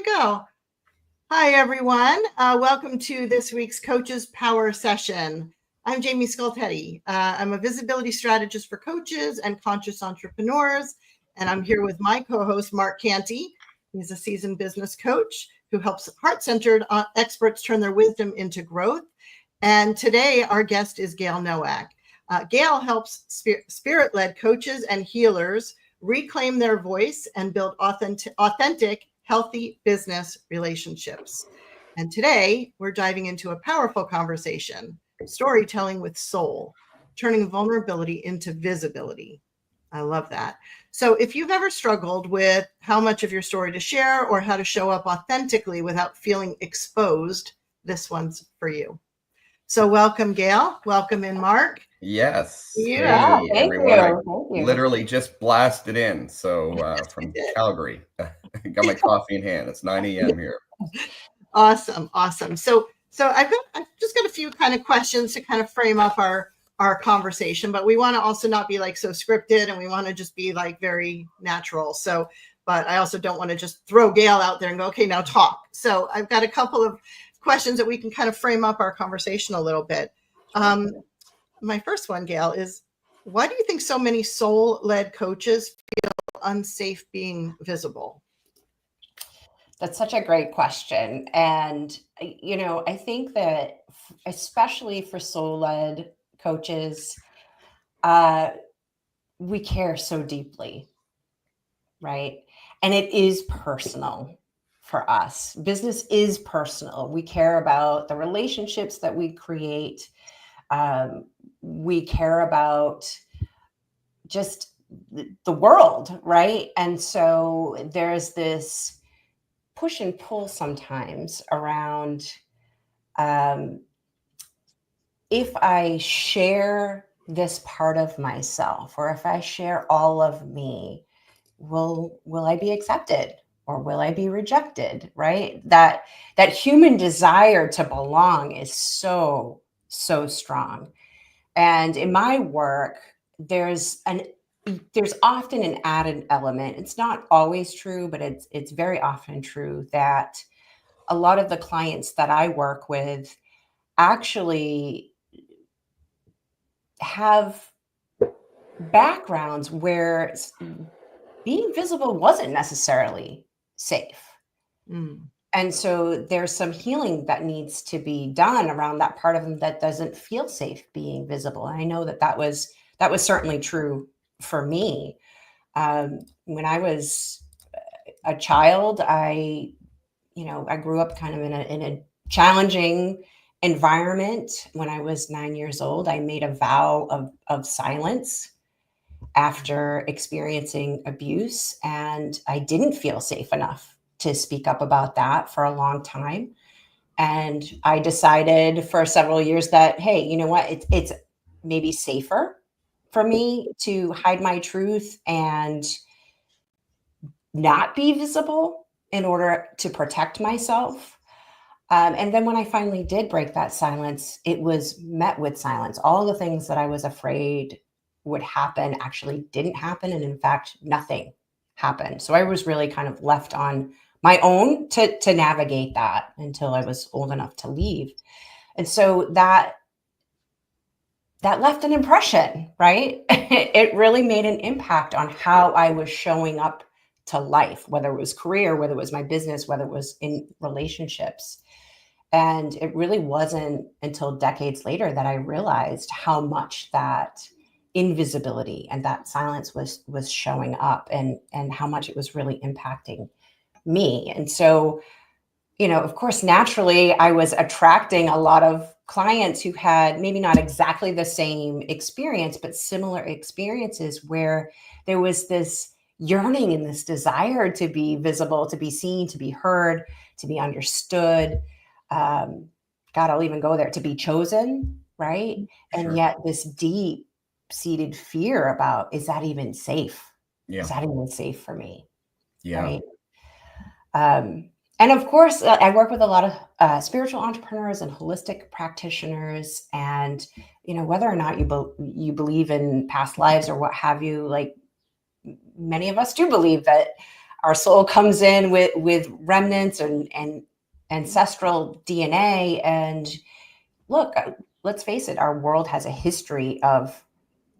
we go. Hi, everyone. Welcome to this week's Coaches Power Session. I'm Jaimie Skultety. I'm a visibility strategist for coaches and conscious entrepreneurs, and I'm here with my co-host, Mark Kanty. He's a seasoned business coach who helps heart-centered experts turn their wisdom into growth. And today, our guest is Gayle Nowak. Gayle helps spirit-led coaches and healers reclaim their voice and build authentic, healthy business relationships. And today, we're diving into a powerful conversation, storytelling with soul, turning vulnerability into visibility. I love that. So if you've ever struggled with how much of your story to share or how to show up authentically without feeling exposed, this one's for you. So welcome, Gayle. Welcome in, Mark. Yes. Yeah, hey, everyone. I literally just blasted in. So from Calgary, got my coffee in hand. It's 9 a.m. here. Awesome. So I've just got a few kind of questions to kind of frame up our conversation, but we want to also not be like so scripted, and we want to just be like very natural. So, but I also don't want to just throw Gayle out there and go, okay, now talk. So I've got a couple of questions that we can kind of frame up our conversation a little bit. My first one, Gayle, is why do you think so many soul-led coaches feel unsafe being visible? That's such a great question. And, I think that especially for soul-led coaches, we care so deeply, right? And it is personal for us. Business is personal. We care about the relationships that we create. We care about just the world, right? And so there's this push and pull sometimes around if I share this part of myself, or if I share all of me, will I be accepted or will I be rejected, right? That human desire to belong is so strong. And in my work, there's often an added element. It's not always true, but it's very often true that a lot of the clients that I work with actually have backgrounds where being visible wasn't necessarily safe. And so there's some healing that needs to be done around that part of them that doesn't feel safe being visible. And I know that was certainly true for me. When I was a child, I grew up kind of in a challenging environment. When I was 9 years old, I made a vow of silence after experiencing abuse, and I didn't feel safe enough to speak up about that for a long time. And I decided for several years that, hey, you know what, it's maybe safer for me to hide my truth and not be visible in order to protect myself. And then when I finally did break that silence, it was met with silence. All the things that I was afraid would happen actually didn't happen. And in fact, nothing happened. So I was really kind of left on my own to navigate that until I was old enough to leave. And so that left an impression, right? It really made an impact on how I was showing up to life, whether it was career, whether it was my business, whether it was in relationships. And it really wasn't until decades later that I realized how much that invisibility and that silence was showing up, and how much it was really impacting me. And so, of course, naturally, I was attracting a lot of clients who had maybe not exactly the same experience, but similar experiences where there was this yearning and this desire to be visible, to be seen, to be heard, to be understood. God, I'll even go there, to be chosen, right? Sure. And yet this deep-seated fear about, is that even safe? Yeah. Is that even safe for me? Yeah. Right? And of course, I work with a lot of spiritual entrepreneurs and holistic practitioners. And, whether or not you believe in past lives or what have you, like many of us do believe that our soul comes in with remnants and ancestral DNA. And look, let's face it, our world has a history of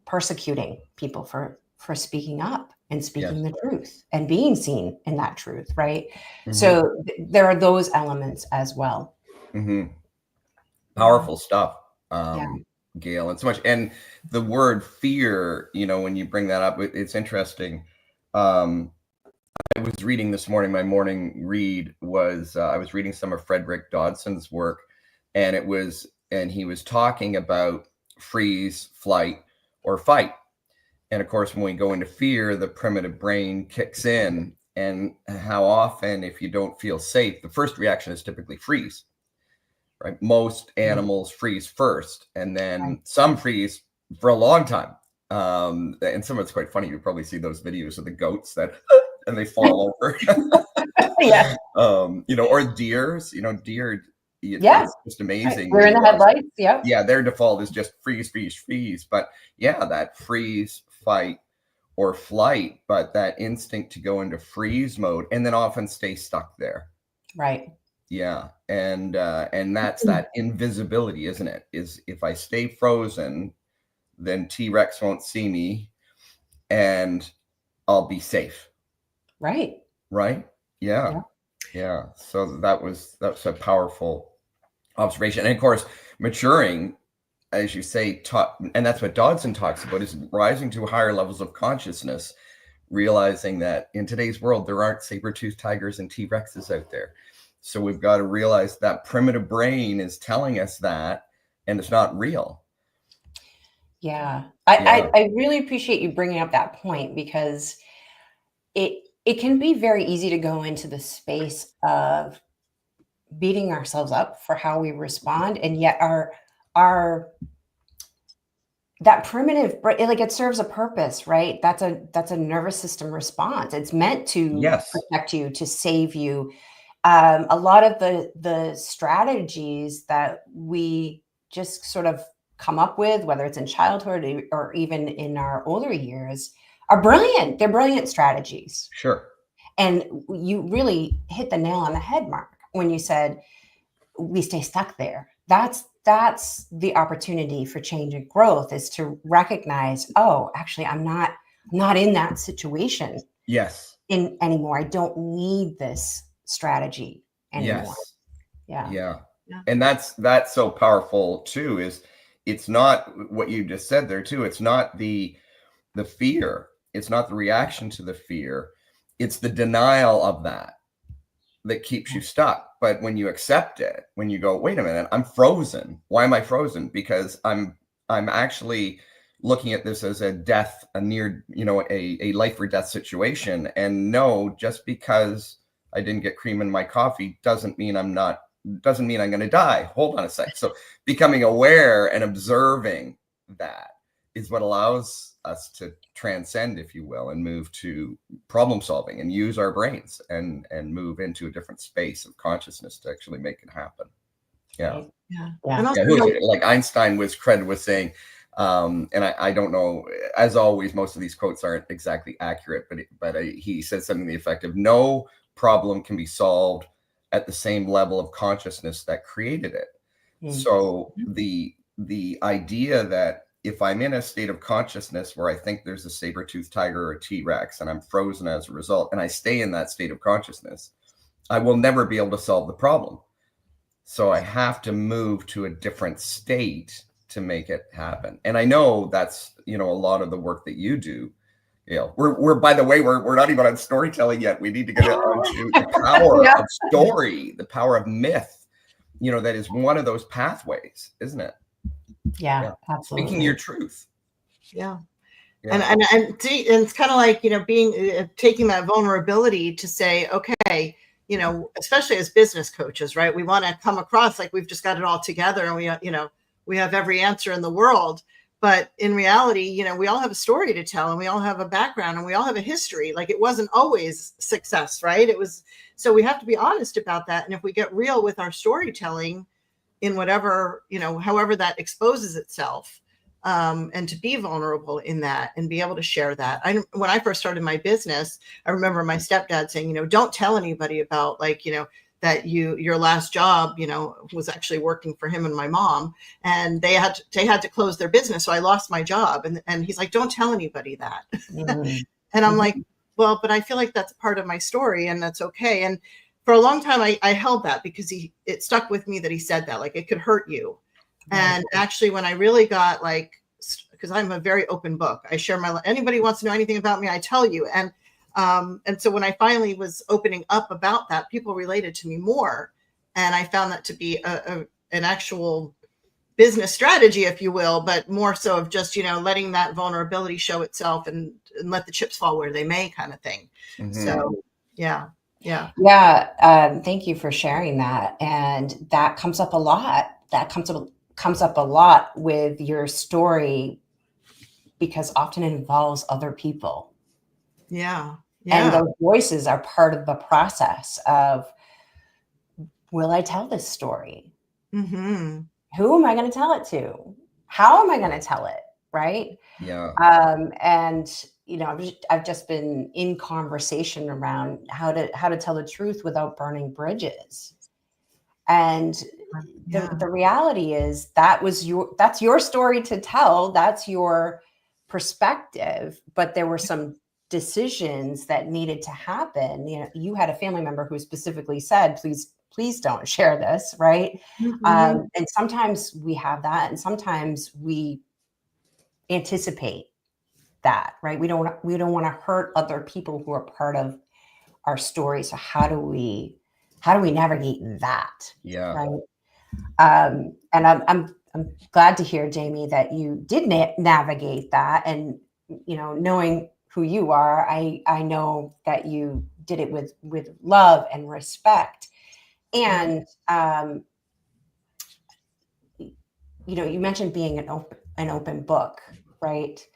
persecuting people for speaking up and speaking the truth and being seen in that truth, right? So there are those elements as well. Powerful stuff, Gayle, and so much. And the word fear, when you bring that up, it's interesting. I was reading this morning, my morning read was, I was reading some of Frederick Dodson's work, and he was talking about freeze, flight, or fight. And of course, when we go into fear, the primitive brain kicks in, and how often, if you don't feel safe, the first reaction is typically freeze, right? Most animals freeze first, and then some freeze for a long time. And some of it's quite funny. You probably see those videos of the goats that, and they fall over. Or deers, deer. It's just amazing. We're in the headlights. Yeah, their default is just freeze, freeze, freeze. But yeah, that freeze, fight, or flight, but that instinct to go into freeze mode and then often stay stuck there. Right. Yeah. And that's that invisibility, isn't it? Is if I stay frozen, then T-Rex won't see me and I'll be safe. Right. Right. Yeah. So that's a powerful observation. And of course, maturing, as you say, and that's what Dodson talks about, is rising to higher levels of consciousness, realizing that in today's world, there aren't saber-toothed tigers and T-Rexes out there. So we've got to realize that primitive brain is telling us that, and it's not real. Yeah. I really appreciate you bringing up that point, because it can be very easy to go into the space of beating ourselves up for how we respond. And yet that primitive, like, it serves a purpose, right? That's a nervous system response. It's meant to protect you, to save you. A lot of the strategies that we just sort of come up with, whether it's in childhood or even in our older years, are brilliant. They're brilliant strategies. Sure. And you really hit the nail on the head, Mark, when you said we stay stuck there. That's the opportunity for change and growth, is to recognize, oh, actually, I'm not in that situation anymore. I don't need this strategy anymore. Yeah. And that's so powerful too, is it's not what you just said there too. It's not the fear. It's not the reaction to the fear. It's the denial of that keeps you stuck. But when you accept it, when you go, wait a minute, I'm frozen. Why am I frozen? Because I'm actually looking at this as a death, a near, a life or death situation. And no, just because I didn't get cream in my coffee doesn't mean I'm going to die. Hold on a sec. So becoming aware and observing that is what allows us to transcend, if you will, and move to problem solving and use our brains and move into a different space of consciousness to actually make it happen. Yeah. And also, like Einstein was credited with saying, and I don't know, as always, most of these quotes aren't exactly accurate, but he said something to the effect of, no problem can be solved at the same level of consciousness that created it. So the idea that if I'm in a state of consciousness where I think there's a saber-toothed tiger or a T-Rex and I'm frozen as a result, and I stay in that state of consciousness, I will never be able to solve the problem. So I have to move to a different state to make it happen. And I know that's, a lot of the work that you do. We're by the way, we're not even on storytelling yet. We need to get onto the power of story, the power of myth. That is one of those pathways, isn't it? Yeah, absolutely. Speaking your truth. Yeah. And it's kind of like, taking that vulnerability to say, okay, especially as business coaches, right? We want to come across like we've just got it all together and we have every answer in the world. But in reality, we all have a story to tell, and we all have a background, and we all have a history. Like, it wasn't always success, right? So we have to be honest about that. And if we get real with our storytelling in whatever, however that exposes itself, and to be vulnerable in that and be able to share that. When I first started my business, I remember my stepdad saying, don't tell anybody about that your last job, was actually working for him and my mom, and they had to close their business. So I lost my job. And he's like, don't tell anybody that. Mm-hmm. And I'm like, well, but I feel like that's part of my story and that's okay. And for a long time, I held that because it stuck with me that he said that, like, it could hurt you. And actually, when I really got because I'm a very open book, I share anybody wants to know anything about me, I tell you. And so when I finally was opening up about that, people related to me more. And I found that to be an actual business strategy, if you will, but more so of just, letting that vulnerability show itself and let the chips fall where they may kind of thing. Mm-hmm. So, yeah. Thank you for sharing that. And that comes up a lot. That comes up a lot with your story because often it involves other people. Yeah. And those voices are part of the process of, will I tell this story? Mm-hmm. Who am I going to tell it to? How am I going to tell it? Right. Yeah. And, I've just been in conversation around how to tell the truth without burning bridges. And the reality is that's your story to tell. That's your perspective. But there were some decisions that needed to happen. You had a family member who specifically said, please don't share this. Right. Mm-hmm. And sometimes we have that. And sometimes we anticipate that, right? We don't want to hurt other people who are part of our story. So how do we navigate that? Yeah. Right. And I'm glad to hear, Jaimie, that you did navigate that. And, knowing who you are, I know that you did it with love and respect. And, you mentioned being an open book, right?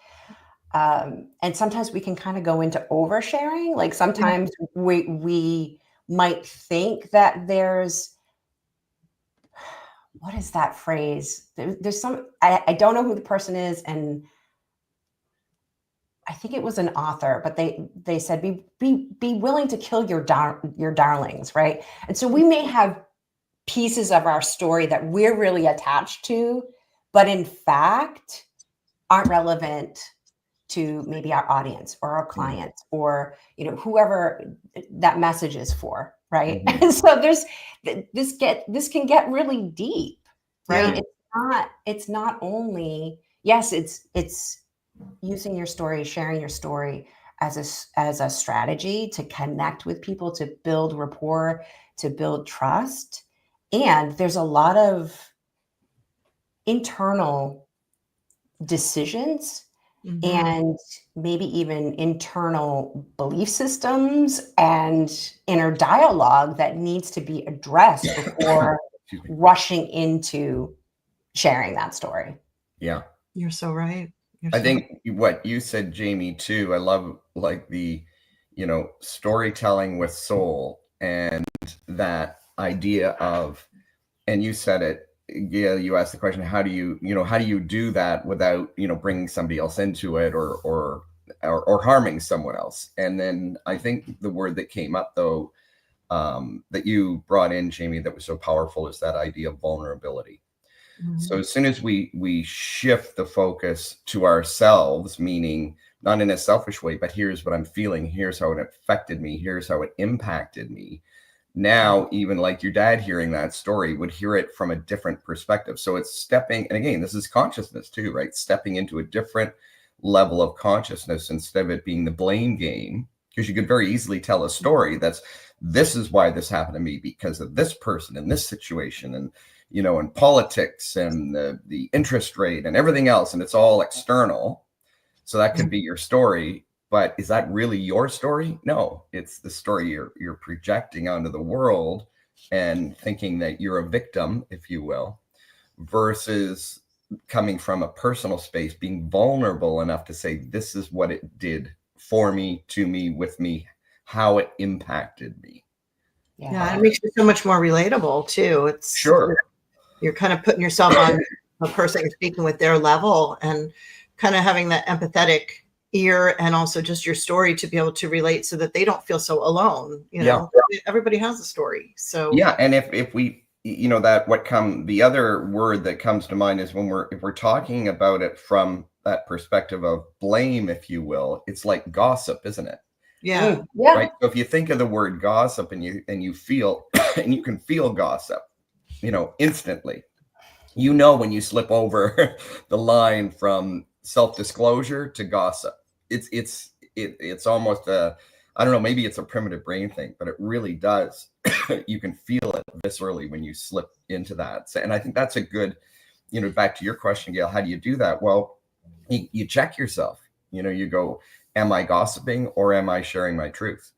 And sometimes we can kind of go into oversharing. Like sometimes we might think that there's, what is that phrase? There's some, I don't know who the person is. And I think it was an author, but they said, be willing to kill your darlings. Right. And so we may have pieces of our story that we're really attached to, but in fact aren't relevant to maybe our audience or our clients or, whoever that message is for. Right. Mm-hmm. And so this can get really deep, right? Yeah. It's not only, yes, it's using your story, sharing your story as a strategy to connect with people, to build rapport, to build trust. And there's a lot of internal decisions. Mm-hmm. And maybe even internal belief systems and inner dialogue that needs to be addressed before rushing into sharing that story. Yeah. You're so right. I think what you said, Jaimie, too, I love like the, storytelling with soul and that idea of, and you said it, Gayle, you asked the question, how do you do that without, bringing somebody else into it or harming someone else? And then I think the word that came up though, that you brought in, Jaimie, that was so powerful is that idea of vulnerability. Mm-hmm. So as soon as we shift the focus to ourselves, meaning not in a selfish way, but here's what I'm feeling, here's how it affected me, here's how it impacted me. Now, even like your dad hearing that story would hear it from a different perspective. So it's stepping, and again, this is consciousness too, right? Stepping into a different level of consciousness instead of it being the blame game, because you could very easily tell a story this is why this happened to me because of this person in this situation and, and politics and the interest rate and everything else. And it's all external. So that could be your story. But is that really your story? No, it's the story you're projecting onto the world and thinking that you're a victim, if you will, versus coming from a personal space, being vulnerable enough to say, this is what it did for me, to me, with me, how it impacted me. Yeah, it makes you so much more relatable too. It's sure. You're kind of putting yourself on a person speaking with their level and kind of having that empathetic ear, and also just your story to be able to relate so that they don't feel so alone. Everybody has a story. So and if we, the other word that comes to mind is if we're talking about it from that perspective of blame, if you will, it's like gossip, isn't it? Yeah. Right. So if you think of the word gossip and you feel and you can feel gossip, instantly, when you slip over the line from self-disclosure to gossip. It's almost I don't know, maybe it's a primitive brain thing, but it really does. You can feel it viscerally when you slip into that. And I think that's a good, back to your question, Gayle, how do you do that? Well, you check yourself. You go, am I gossiping or am I sharing my truth?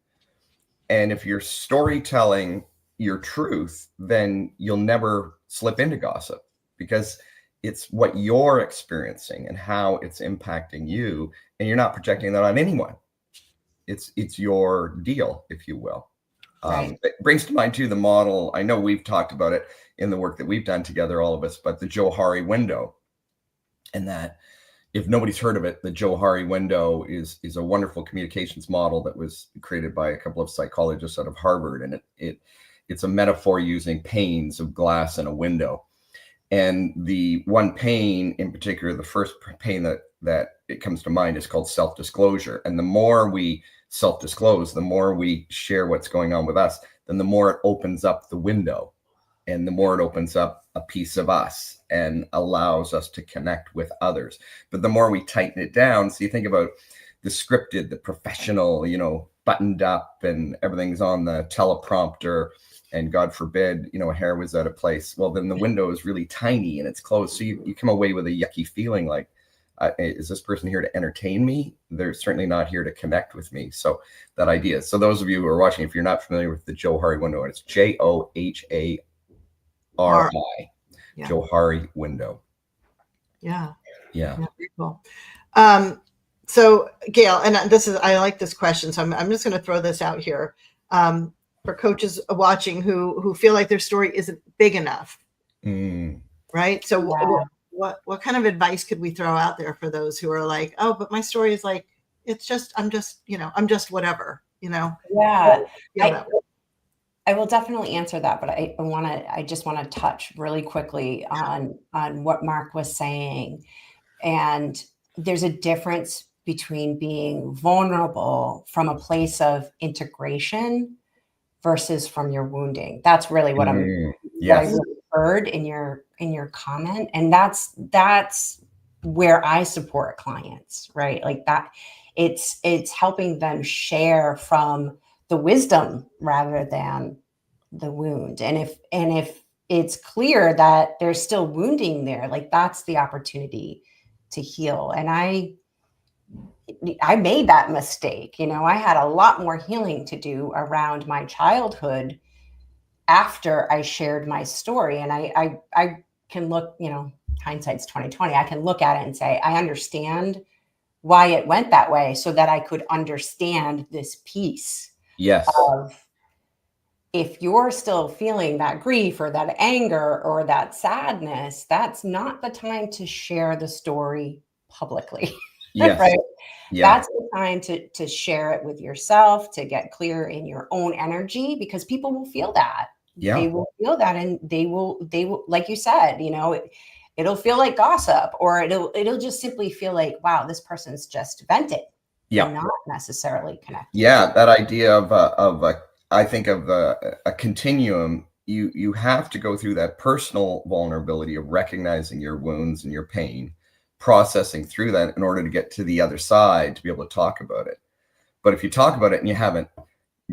And if you're storytelling your truth, then you'll never slip into gossip, because it's what you're experiencing and how it's impacting you, and you're not projecting that on anyone. It's your deal, if you will. Right. It brings to mind too the model. I know we've talked about it in the work that we've done together, all of us, but the Johari window. And that, if nobody's heard of it, the Johari window is a wonderful communications model that was created by a couple of psychologists out of Harvard, and it's a metaphor using panes of glass in a window. And the one pane in particular, the first pane that it comes to mind, is called self-disclosure. And the more we self-disclose, the more we share what's going on with us, then the more it opens up the window, and the more it opens up a piece of us and allows us to connect with others. But the more we tighten it down, so you think about the scripted, the professional, buttoned up and everything's on the teleprompter, and God forbid, hair was out of place. Well, then the window is really tiny and it's closed. So you come away with a yucky feeling like, is this person here to entertain me? They're certainly not here to connect with me. So that idea. So those of you who are watching, if you're not familiar with the Johari window, it's Johari, Johari window. Yeah. Very cool. So Gayle, and I like this question, so I'm just going to throw this out here for coaches watching who feel like their story isn't big enough, right? So what kind of advice could we throw out there for those who are like, oh, but my story is like, I'm just whatever, Yeah. I will definitely answer that, but I just want to touch really quickly on what Mark was saying. And there's a difference between being vulnerable from a place of integration versus from your wounding. That's really what what I really heard in your comment. And that's where I support clients, right? Like that, it's helping them share from the wisdom rather than the wound. And if it's clear that there's still wounding there, like that's the opportunity to heal. And I made that mistake. I had a lot more healing to do around my childhood after I shared my story. And I can look, hindsight's 2020. I can look at it and say, I understand why it went that way, so that I could understand this piece of, if you're still feeling that grief or that anger or that sadness, that's not the time to share the story publicly. Right? That's the time to share it with yourself, to get clear in your own energy, because people will feel that. They will feel that, and they will, like you said, it'll feel like gossip, or it'll just simply feel like, wow, this person's just venting. And not necessarily connected. That idea of I think of a continuum. You have to go through that personal vulnerability of recognizing your wounds and your pain, processing through that in order to get to the other side to be able to talk about it. But if you talk about it and you haven't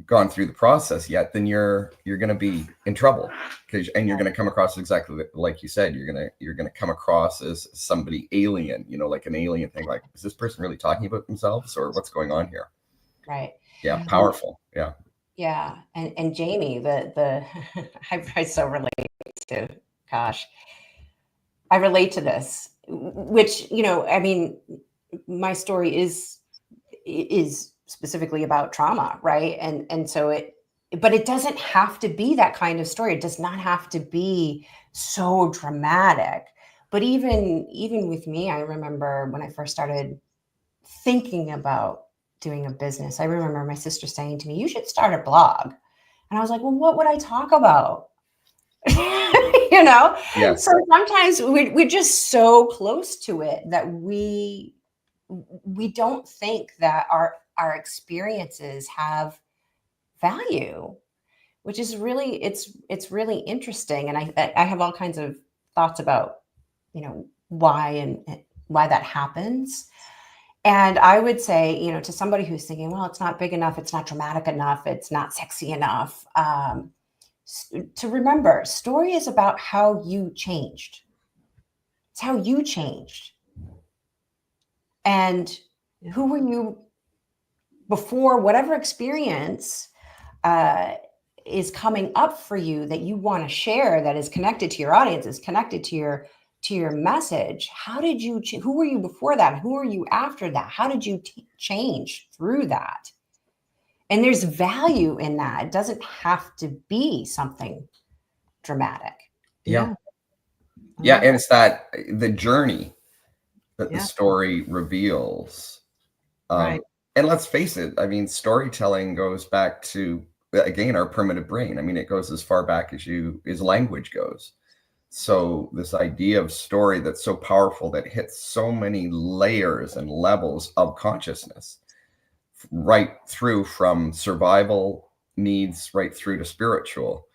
gone through the process yet, then you're going to be in trouble, and you're going to come across exactly like you said. You're going to come across as somebody alien, like an alien thing. Like, is this person really talking about themselves, or what's going on here? Right. Yeah. Powerful. Yeah. Yeah. And Jaimie, I so relate to, I relate to this, which, my story is specifically about trauma, right? And so but it doesn't have to be that kind of story. It does not have to be so dramatic, But even with me, I remember when I first started thinking about doing a business, I remember my sister saying to me, you should start a blog. And I was like, well, what would I talk about? You know? Yes. So sometimes we're just so close to it that we don't think that our experiences have value, which is really, it's really interesting. And I have all kinds of thoughts about, you know, why and why that happens. And I would say, you know, to somebody who's thinking, well, it's not big enough, it's not dramatic enough, it's not sexy enough, to remember, story is about how you changed. It's how you changed. And who were you before whatever experience is coming up for you that you want to share, that is connected to your audience, is connected to your message. How did you, who were you before that? Who are you after that? How did you change through that? And there's value in that. It doesn't have to be something dramatic. Yeah. Yeah. And it's that the journey that the story reveals. Right. And let's face it, I mean, storytelling goes back to, again, our primitive brain. I mean, it goes as far back as language goes. So this idea of story that's so powerful that hits so many layers and levels of consciousness, right through from survival needs right through to spiritual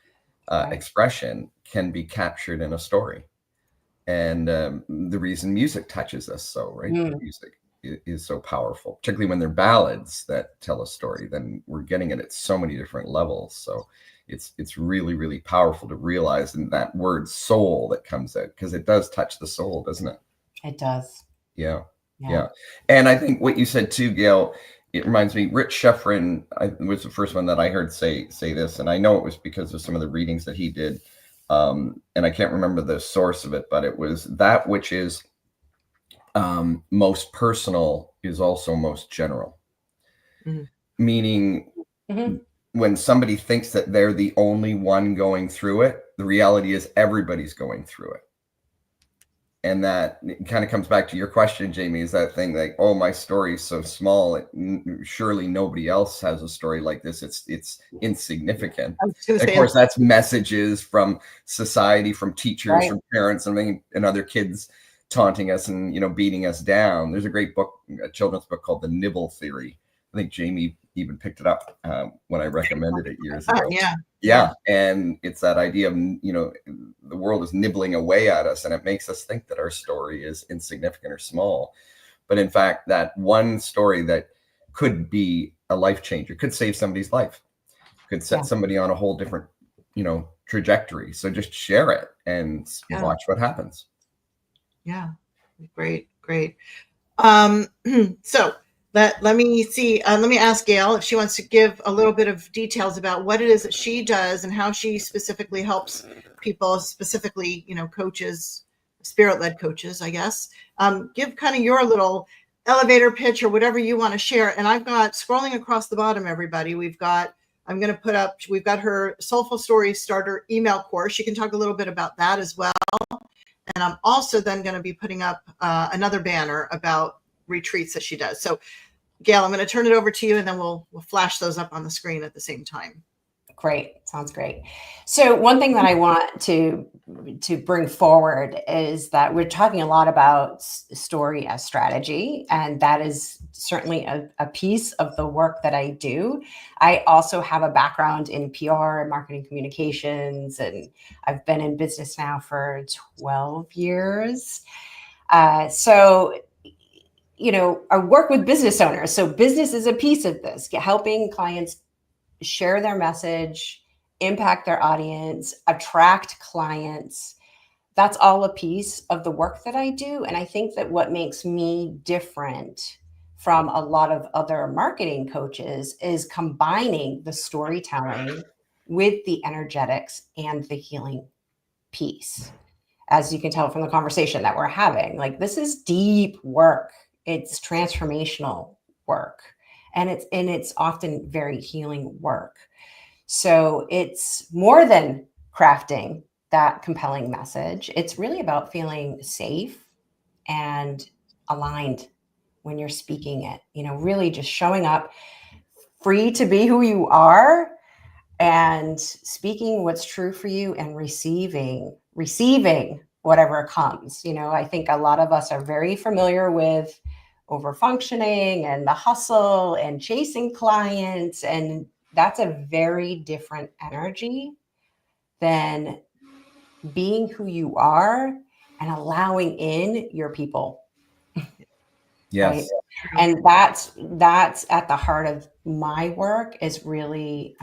expression, can be captured in a story. And the reason music touches us so, right? Music is so powerful, particularly when they're ballads that tell a story. Then we're getting it at so many different levels. So it's really, really powerful to realize in that word soul that comes out, because it does touch the soul, doesn't it? It does. Yeah. And I think what you said too, Gayle, it reminds me, Rich Schefren was the first one that I heard say this. And I know it was because of some of the readings that he did. And I can't remember the source of it, but it was that which is most personal is also most general. Meaning when somebody thinks that they're the only one going through it, the reality is everybody's going through it. And that kind of comes back to your question, Jaimie, is that thing like, oh, my story is so small. Surely nobody else has a story like this. It's insignificant. Of course, that's messages from society, from teachers, from parents, and other kids taunting us and, you know, beating us down. There's a great book, a children's book called The Nibble Theory. I think Jaimie even picked it up when I recommended it years ago. Yeah. And it's that idea of, you know, the world is nibbling away at us, and it makes us think that our story is insignificant or small. But in fact, that one story that could be a life changer, could save somebody's life, could set somebody on a whole different, you know, trajectory. So just share it and watch what happens. Yeah. Great. So let me see. Let me ask Gayle if she wants to give a little bit of details about what it is that she does and how she specifically helps people, specifically, you know, coaches, spirit-led coaches, I guess. Give kind of your little elevator pitch or whatever you want to share. And I've got, scrolling across the bottom, everybody, we've got her Soulful Stories Starter email course. She can talk a little bit about that as well. And I'm also then going to be putting up another banner about retreats that she does. So Gayle, I'm going to turn it over to you, and then we'll flash those up on the screen at the same time. Great. Sounds great. So one thing that I want to bring forward is that we're talking a lot about story as strategy, and that is certainly a piece of the work that I do. I also have a background in PR and marketing communications, and I've been in business now for 12 years. So, you know, I work with business owners. So business is a piece of this, helping clients share their message, impact their audience, attract clients. That's all a piece of the work that I do. And I think that what makes me different from a lot of other marketing coaches is combining the storytelling with the energetics and the healing piece. As you can tell from the conversation that we're having, like, this is deep work. It's transformational work. And it's often very healing work. So it's more than crafting that compelling message. It's really about feeling safe and aligned when you're speaking it, really just showing up free to be who you are and speaking what's true for you and receiving whatever comes. I think a lot of us are very familiar with overfunctioning and the hustle and chasing clients. And that's a very different energy than being who you are and allowing in your people. Yes. Right? And that's at the heart of my work, is really,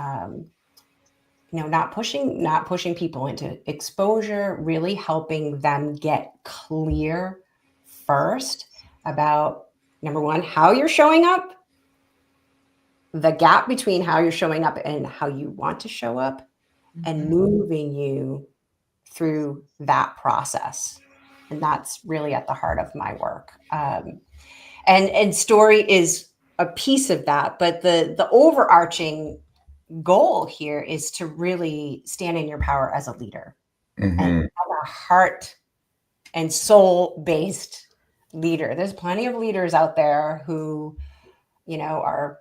not pushing people into exposure, really helping them get clear first about, number one, how you're showing up, the gap between how you're showing up and how you want to show up, and moving you through that process. And that's really at the heart of my work. And story is a piece of that, but the overarching goal here is to really stand in your power as a leader, and have a heart and soul based leader. There's plenty of leaders out there who, are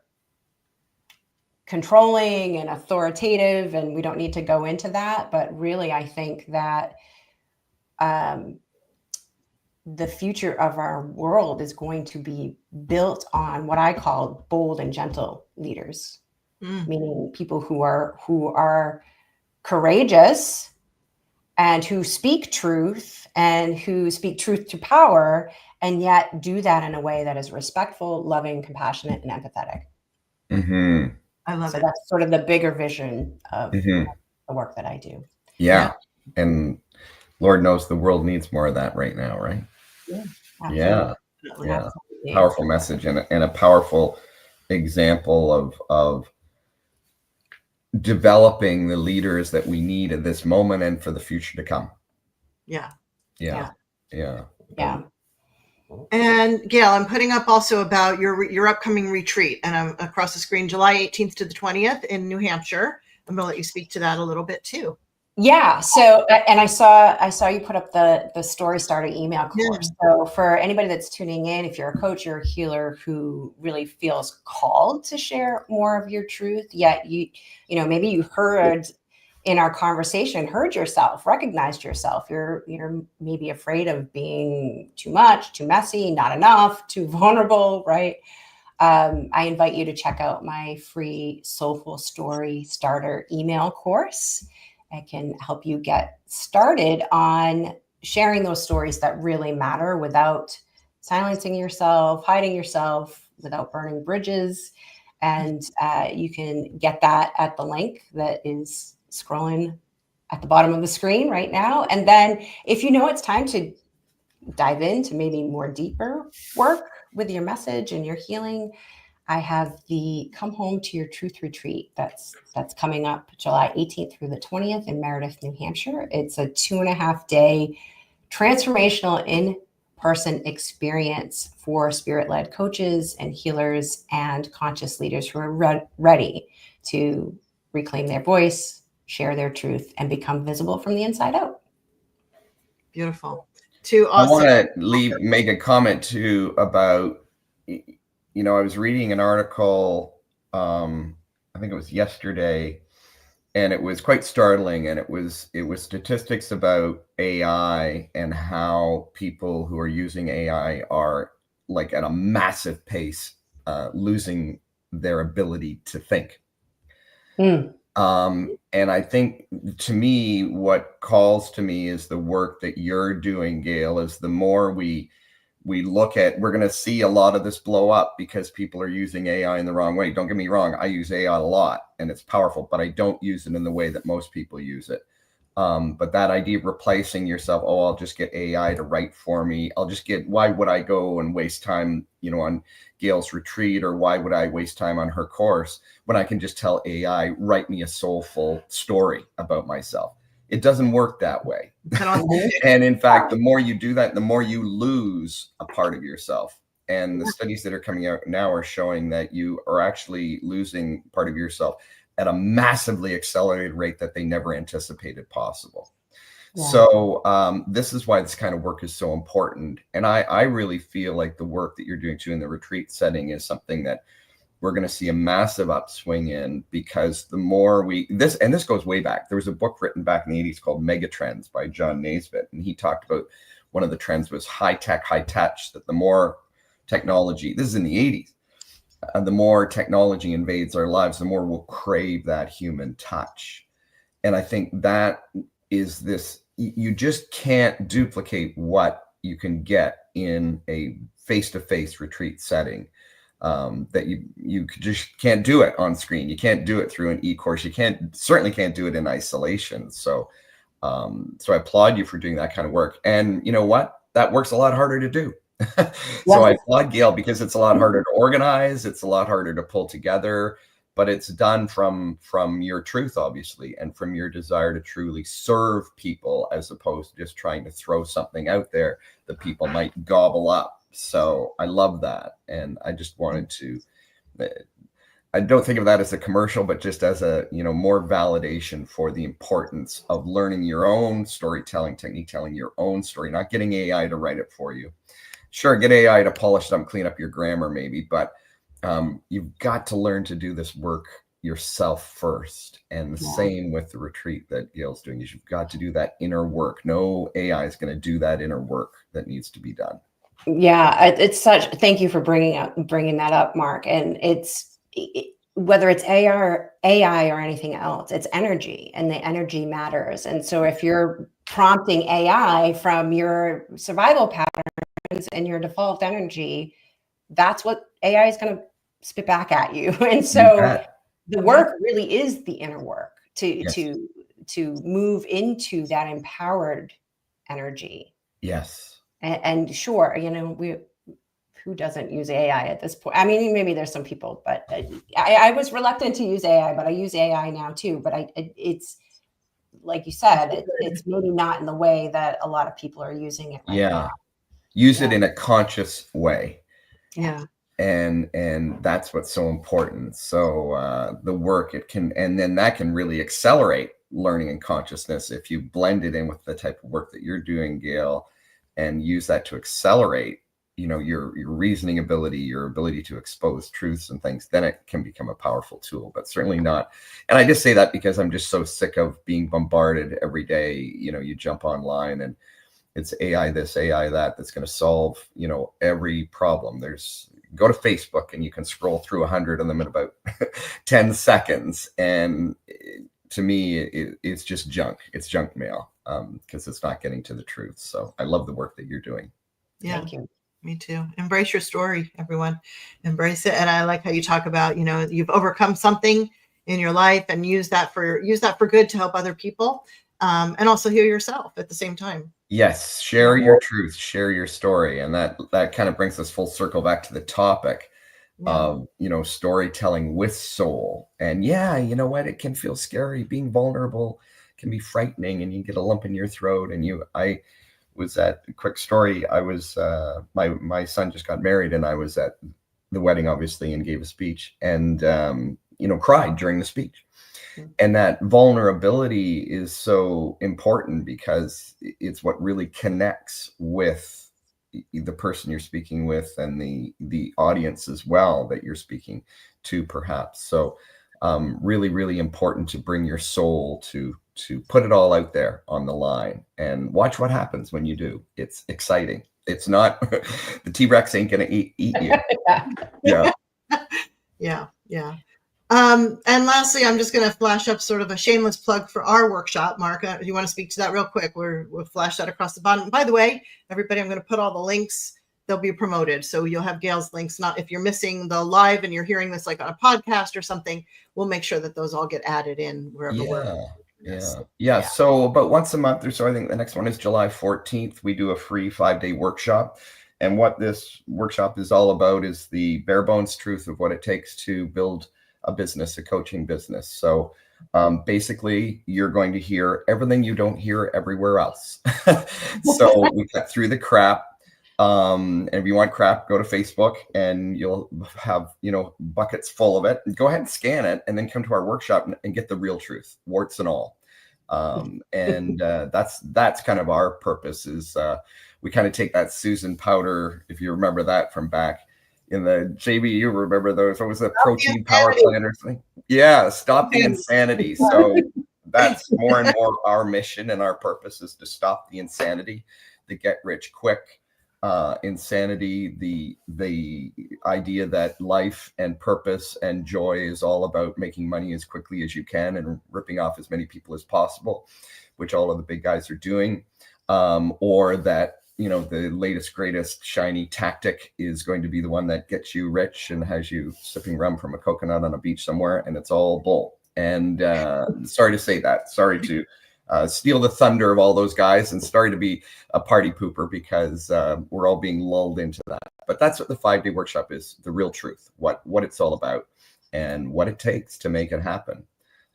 controlling and authoritative, and we don't need to go into that. But really, I think that the future of our world is going to be built on what I call bold and gentle leaders, meaning people who are courageous and who speak truth to power, and yet do that in a way that is respectful, loving, compassionate, and empathetic. I love it. That's sort of the bigger vision of the work that I do. Yeah. And Lord knows the world needs more of that right now, right? Yeah. Absolutely. Yeah. Powerful message and a powerful example of developing the leaders that we need at this moment and for the future to come. Yeah. And Gayle, I'm putting up also about your upcoming retreat, and I'm across the screen, July 18th to the 20th in New Hampshire. I'm going to let you speak to that a little bit too. Yeah. So, and I saw you put up the Story Starter email course. So for anybody that's tuning in, if you're a coach or a healer who really feels called to share more of your truth, yet maybe you heard in our conversation, recognized yourself. You're maybe afraid of being too much, too messy, not enough, too vulnerable, right? I invite you to check out my free Soulful Story Starter email course. I can help you get started on sharing those stories that really matter without silencing yourself, hiding yourself, without burning bridges. And you can get that at the link that is scrolling at the bottom of the screen right now. And then if it's time to dive into maybe more deeper work with your message and your healing, I have the Come Home to Your Truth retreat that's coming up July 18th through the 20th in Meredith, New Hampshire. It's a 2.5-day transformational in-person experience for spirit-led coaches and healers and conscious leaders who are ready to reclaim their voice, share their truth, and become visible from the inside out. Beautiful. I want to make a comment too about, I was reading an article, I think it was yesterday, and it was quite startling. And it was statistics about AI and how people who are using AI are like at a massive pace, losing their ability to think. And I think, to me, what calls to me is the work that you're doing, Gayle, is the more we look at, we're going to see a lot of this blow up because people are using AI in the wrong way. Don't get me wrong. I use AI a lot and it's powerful, but I don't use it in the way that most people use it. But that idea of replacing yourself, I'll just get AI to write for me. Why would I go and waste time, on Gayle's retreat, or why would I waste time on her course when I can just tell AI, write me a soulful story about myself? It doesn't work that way. And in fact, the more you do that, the more you lose a part of yourself. And the studies that are coming out now are showing that you are actually losing part of yourself at a massively accelerated rate that they never anticipated possible. So this is why this kind of work is so important. And I really feel like the work that you're doing too in the retreat setting is something that we're going to see a massive upswing in, because the more this goes way back. There was a book written back in the 80s called Megatrends by John Naisbitt. And he talked about one of the trends was high tech, high touch, that the more technology, this is in the 80s, the more technology invades our lives, the more we'll crave that human touch. And I think that is this, you just can't duplicate what you can get in a face-to-face retreat setting. That you just can't do it on screen. You can't do it through an e-course. You certainly can't do it in isolation. So I applaud you for doing that kind of work. And you know what? That work's a lot harder to do. So I applaud Gayle, because it's a lot harder to organize. It's a lot harder to pull together, but it's done from your truth, obviously, and from your desire to truly serve people, as opposed to just trying to throw something out there that people might gobble up. So I love that. And I just wanted to, I don't think of that as a commercial, but just as a, more validation for the importance of learning your own storytelling technique, telling your own story, not getting AI to write it for you. Sure, get AI to polish them, clean up your grammar maybe, but you've got to learn to do this work yourself first. And the same with the retreat that Gayle's doing, is you've got to do that inner work. No AI is going to do that inner work that needs to be done. Yeah, it's thank you for bringing that up, Mark. And whether it's AI or anything else, it's energy, and the energy matters. And so if you're prompting AI from your survival patterns and your default energy, that's what AI is going to spit back at you. And so the work really is the inner work to move into that empowered energy. Yes. And sure, who doesn't use AI at this point? I mean, maybe there's some people, but I was reluctant to use AI, but I use AI now too. But it's like you said, it's maybe not in the way that a lot of people are using it right now. Use it in a conscious way. Yeah. And that's what's so important. So the work, and then that can really accelerate learning and consciousness if you blend it in with the type of work that you're doing, Gayle, and use that to accelerate, your reasoning ability, your ability to expose truths and things. Then it can become a powerful tool, but certainly not. And I just say that because I'm just so sick of being bombarded every day. You jump online and it's AI this, AI that's going to solve, every problem. Go to Facebook and you can scroll through 100 of them in about 10 seconds. And to me, it's just junk. It's junk mail, because it's not getting to the truth. So I love the work that you're doing. Yeah. Thank you. Me too. Embrace your story, everyone. Embrace it. And I like how you talk about, you've overcome something in your life and use that for good to help other people, and also heal yourself at the same time. Yes. Share your truth, share your story. And that kind of brings us full circle back to the topic of, storytelling with soul. And you know what? It can feel scary. Being vulnerable can be frightening, and you get a lump in your throat. And I was at a quick story. I was, my son just got married, and I was at the wedding, obviously, and gave a speech, and, cried during the speech. And that vulnerability is so important, because it's what really connects with the person you're speaking with, and the audience as well that you're speaking to, perhaps. So really, really important to bring your soul to put it all out there on the line, and watch what happens when you do. It's exciting. It's not the T-Rex ain't gonna eat you. Yeah. And lastly, I'm just going to flash up sort of a shameless plug for our workshop. Mark, if you want to speak to that real quick, we'll flash that across the bottom. By the way, everybody, I'm going to put all the links. They'll be promoted. So you'll have Gayle's links. Not if you're missing the live and you're hearing this like on a podcast or something, we'll make sure that those all get added in wherever we're. So about once a month or so, I think the next one is July 14th. We do a free 5-day workshop. And what this workshop is all about is the bare bones truth of what it takes to build a business, a coaching business. So basically, you're going to hear everything you don't hear everywhere else. So we cut through the crap. And if you want crap, go to Facebook and you'll have, buckets full of it. Go ahead and scan it, and then come to our workshop and get the real truth, warts and all. And that's kind of our purpose is we kind of take that Susan powder, if you remember that from back in the Jaimie, you remember those, what was the protein power plant or something? Yeah, stop the insanity. So that's more and more our mission, and our purpose is to stop the insanity, the get rich quick insanity, the idea that life and purpose and joy is all about making money as quickly as you can and ripping off as many people as possible, which all of the big guys are doing, or that, you know, the latest, greatest, shiny tactic is going to be the one that gets you rich and has you sipping rum from a coconut on a beach somewhere, and it's all bull. And sorry to say that. Sorry to steal the thunder of all those guys, and sorry to be a party pooper, because we're all being lulled into that. But that's what the 5-day workshop is, the real truth, what it's all about, and what it takes to make it happen,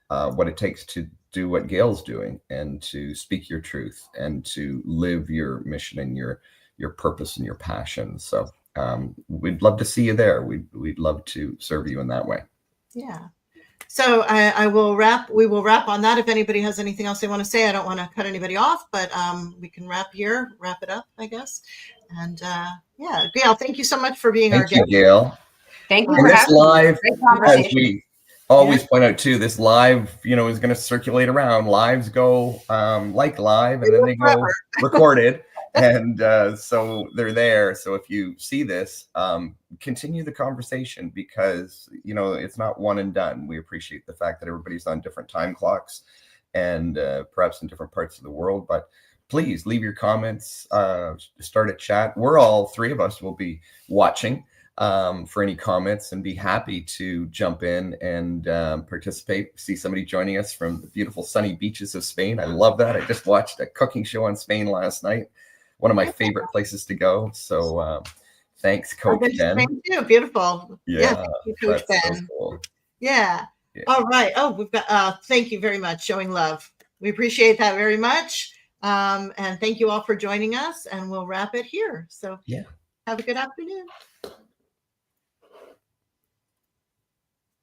what it takes to do what Gayle's doing, and to speak your truth, and to live your mission and your purpose and your passion. So we'd love to see you there. We'd love to serve you in that way. Yeah. So we will wrap on that. If anybody has anything else they want to say, I don't want to cut anybody off, but we can wrap it up, I guess. And yeah, Gayle, thank you so much for being our guest. Thank you, Gayle. Thank you And for this having live, me. Great conversation. as we always point out too, this live, you know, is going to circulate around. Lives go like live, and then they go recorded. And so they're there. So if you see this, continue the conversation, because, you know, it's not one and done. We appreciate the fact that everybody's on different time clocks and perhaps in different parts of the world. But please leave your comments, start a chat. We're all three of us will be watching for any comments, and be happy to jump in and participate. See somebody joining us from the beautiful sunny beaches of Spain. I love that. I just watched a cooking show on Spain last night. One of my favorite places to go. So thanks, Coach Ben. Spain too. Beautiful. Yeah, thank you, Coach Ben. So cool. Yeah. All right. Oh, we've got thank you very much. Showing love. We appreciate that very much. And thank you all for joining us, and we'll wrap it here. So yeah, have a good afternoon.